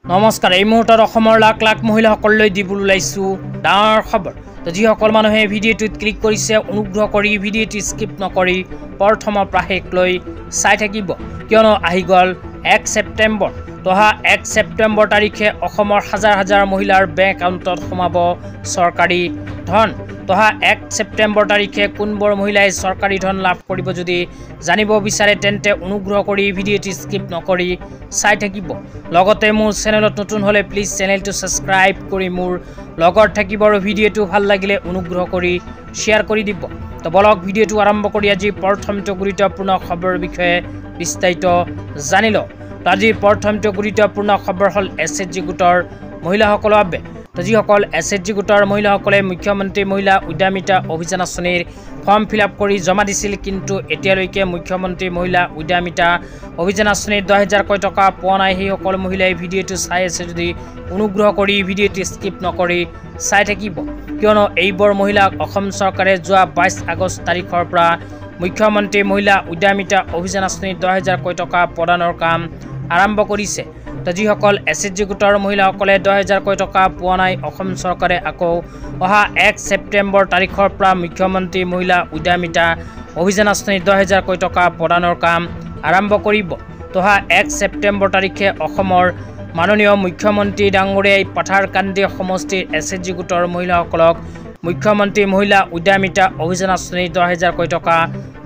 নমস্কাৰ এই মুহূৰ্তত অসমৰ লাখ লাখ মহিলাসকললৈ দিবলৈ ওলাইছো ডাঙৰ খবৰ তো যিসকল মানুহে ভিডিঅ'টোত ক্লিক কৰিছে অনুগ্ৰহ কৰি ভিডিঅ'টো স্কিপ নকৰি প্ৰথমৰ পৰা শেষলৈ চাই থাকিব কিয়নো আহি গ'ল 1 ছেপ্টেম্বৰ তহা 1 ছেপ্টেম্বৰ তাৰিখে অসমৰ হাজাৰ হাজাৰ মহিলাৰ বেংক একাউণ্টত সোমাব চৰকাৰী ধন তহা 1 ছেপ্টেম্বৰ তাৰিখে কোনবোৰ মহিলাই চৰকাৰী ধন লাভ কৰিব যদি জানিব বিচাৰে তেন্তে অনুগ্ৰহ কৰি ভিডিঅ'টো স্কিপ নকৰি চাই থাকিব লগতে মোৰ চেনেলত নতুন হলে প্লিজ চেনেলটো সাবস্ক্ৰাইব কৰি মোৰ লগৰ থাকিব আৰু ভিডিঅ'টো ভাল লাগিলে অনুগ্ৰহ কৰি শেয়াৰ কৰি দিব তো বলক ভিডিঅ'টো আৰম্ভ কৰি আজি প্ৰথমটো গুৰুত্বপূৰ্ণ খবৰৰ বিষয়ে বিস্তাৰিত জানিলো আজি প্ৰথমটো গুৰুত্বপূৰ্ণ খবৰ হল এছএইচজি গোটৰ মহিলাসকলৰ বাবে তো যিসকল এছএইচজি গোটৰ মহিলাসকলে মুখ্যমন্ত্ৰী মহিলা উদ্যমিতা অভিযান আঁচনিৰ ফৰ্ম ফিলআপ কৰি জমা দিছিল কিন্তু এতিয়ালৈকে মুখ্যমন্ত্ৰী মহিলা উদ্যমিতা অভিযান আঁচনিৰ 10,000 কোটি টকা পোৱা নাই সেই সকল মহিলাই ভিডিঅ'টো চাই আছে যদি অনুগ্ৰহ কৰি ভিডিঅ'টো স্কিপ নকৰি চাই থাকিব কিয়নো এইবোৰ মহিলাক অসম চৰকাৰে যোৱা 22 আগষ্ট তাৰিখৰ পৰা মুখ্যমন্ত্ৰী মহিলা উদ্যমিতা অভিযান আঁচনিৰ 10,000 কোটি টকা প্ৰদানৰ কাম আৰম্ভ কৰিছে তো যিসকল এছএইচজি গোটৰ মহিলাসকলে 10,000 কোটি টকা পোৱা নাই অসম চৰকাৰে আকৌ অহা 1 ছেপ্টেম্বৰ তাৰিখৰ পৰা মুখ্যমন্ত্ৰী মহিলা উদ্যমিতা অভিযান আঁচনিৰ 10,000 কোটি টকা প্ৰদানৰ কাম আৰম্ভ কৰিব তহা 1 ছেপ্টেম্বৰ তাৰিখে অসমৰ মাননীয় মুখ্যমন্ত্ৰী ডাঙৰীয়াই পাথাৰকান্দি সমষ্টিৰ এছএইচজি গোটৰ মহিলাসকলক মুখ্যমন্ত্ৰী মহিলা উদ্যমিতা অভিযান আঁচনিৰ 10,000 কোটি টকা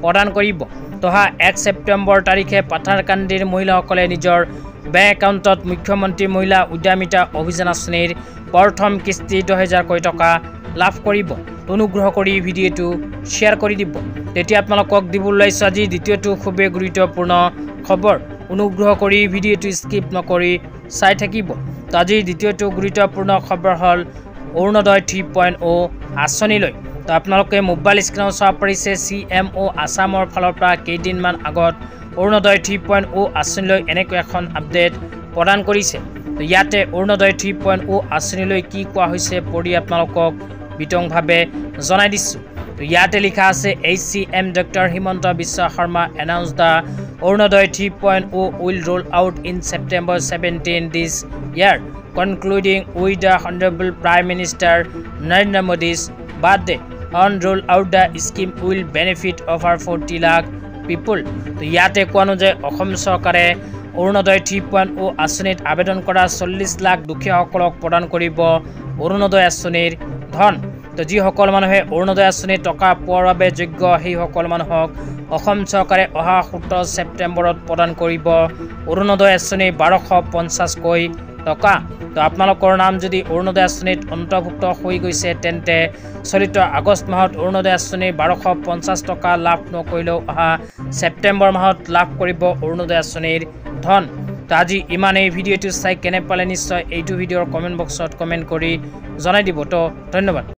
প্ৰদান কৰিব তহা 1 ছেপ্টেম্বৰ তাৰিখে পাথাৰকান্দিৰ মহিলাসকলে নিজৰ বেংক একাউণ্টত মুখ্যমন্ত্ৰী মহিলা উদ্যমিতা অভিযান আঁচনিৰ প্ৰথম কিস্তি 10,000 কোটি টকা লাভ কৰিব অনুগ্ৰহ কৰি ভিডিঅ'টো শ্বেয়াৰ কৰি দিব তেতিয়া আপোনালোকক দিবলৈ ওলাইছো আজি দ্বিতীয়টো খুবেই গুৰুত্বপূৰ্ণ খবৰ অনুগ্ৰহ কৰি ভিডিঅ'টো স্কিপ নকৰি চাই থাকিব তো আজি দ্বিতীয়টো গুৰুত্বপূৰ্ণ খবৰ হল অৰুণোদয় 3.0 আঁচনিলৈ তো আপোনালোকে মোবাইল স্ক্ৰীনত চাব পাৰিছে CMO আসামৰ ফালৰ পৰা কেইদিনমান আগত অৰুণোদয় 3.0 আঁচনিলৈ এনেকৈ এখন আপডেট প্ৰদান কৰিছে তো ইয়াতে অৰুণোদয় 3.0 আঁচনিলৈ কি কোৱা হৈছে পঢ়ি আপোনালোকক বিতংভাৱে জনাই দিছোঁ তো ইয়াতে লিখা আছে HCM doctor Himanta Biswa Sarma announced the Orunodoi 3.0 will roll out in September 17 this year concluding with the Honorable Prime Minister Narendra Modi's birthday on roll out the scheme will benefit over 40 lakh people তো ইয়াতে কোৱা অনুযায়ী অসম চৰকাৰে অৰুণোদয় 3.0 আঁচনিত আবেদন কৰা 40 লাখ দুখীয়াসকলক প্ৰদান কৰিব অৰুণোদয় আঁচনিৰ ধন তো যিসকল মানুহে অৰুণোদয় আঁচনিৰ টকা পোৱাৰ বাবে যোগ্য সেই সকল মানুহক অসম চৰকাৰে অহা 17 ছেপ্টেম্বৰত প্ৰদান কৰিব অৰুণোদয় আঁচনি 1250 কোটি টকা তো আপোনালোকৰ নাম যদি অৰুণোদয় আঁচনিত অন্তৰ্ভুক্ত হৈ গৈছে তেন্তে চলিত আগষ্ট মাহত অৰুণোদয় আঁচনি 1250 টকা লাভ নকৰিলেও অহা ছেপ্টেম্বৰ মাহত লাভ কৰিব অৰুণোদয় আঁচনিৰ ধন তো আজি ইমানেই ভিডিঅ'টো চাই কেনে পালে নিশ্চয় এইটো ভিডিঅ'ৰ কমেণ্ট বক্সত কমেণ্ট কৰি জনাই দিব তো ধন্যবাদ।